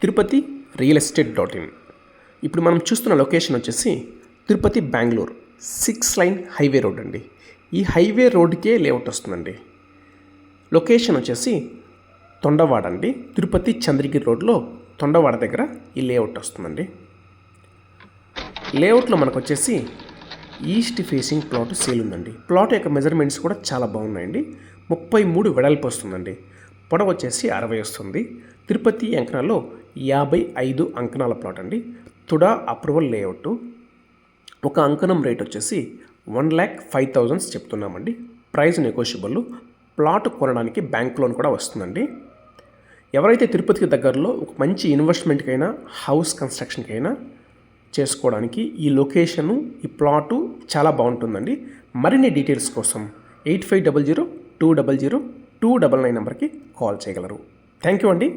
Tirupati real estate .in. ఇప్పుడు మనం చూస్తున్న లొకేషన్ వచ్చేసి Tirupati Bengaluru 6 line highway road అండి. ఈ హైవే రోడ్కే లేఅవుట్ వస్తుందండి. లొకేషన్ వచ్చేసి తొండవాడ అండి. తిరుపతి చంద్రగిరి రోడ్లో తొండవాడ దగ్గర ఈ లేఅవుట్ వస్తుందండి. లేఅవుట్లో మనకు వచ్చేసి ఈస్ట్ ఫేసింగ్ ప్లాట్ సేల్ ఉందండి. ప్లాట్ యొక్క మెజర్మెంట్స్ కూడా చాలా బాగున్నాయండి. 33 వెడల్పు వస్తుందండి. పొడవు వచ్చేసి 60 వస్తుంది. తిరుపతి అంకణాల్లో 55 అంకణాల ప్లాట్ అండి. TUDA approval layout. ఒక అంకణం రేట్ వచ్చేసి 1,05,000 చెప్తున్నామండి. Price negotiable. ప్లాట్ కొనడానికి బ్యాంక్ లోన్ కూడా వస్తుందండి. ఎవరైతే తిరుపతికి దగ్గరలో ఒక మంచి ఇన్వెస్ట్మెంట్కైనా హౌస్ కన్స్ట్రక్షన్కైనా చేసుకోవడానికి ఈ లొకేషను ఈ ప్లాటు చాలా బాగుంటుందండి. మరిన్ని డీటెయిల్స్ కోసం 8500 200 299 నెంబర్కి కాల్ చేయగలరు. థ్యాంక్ యూ అండి.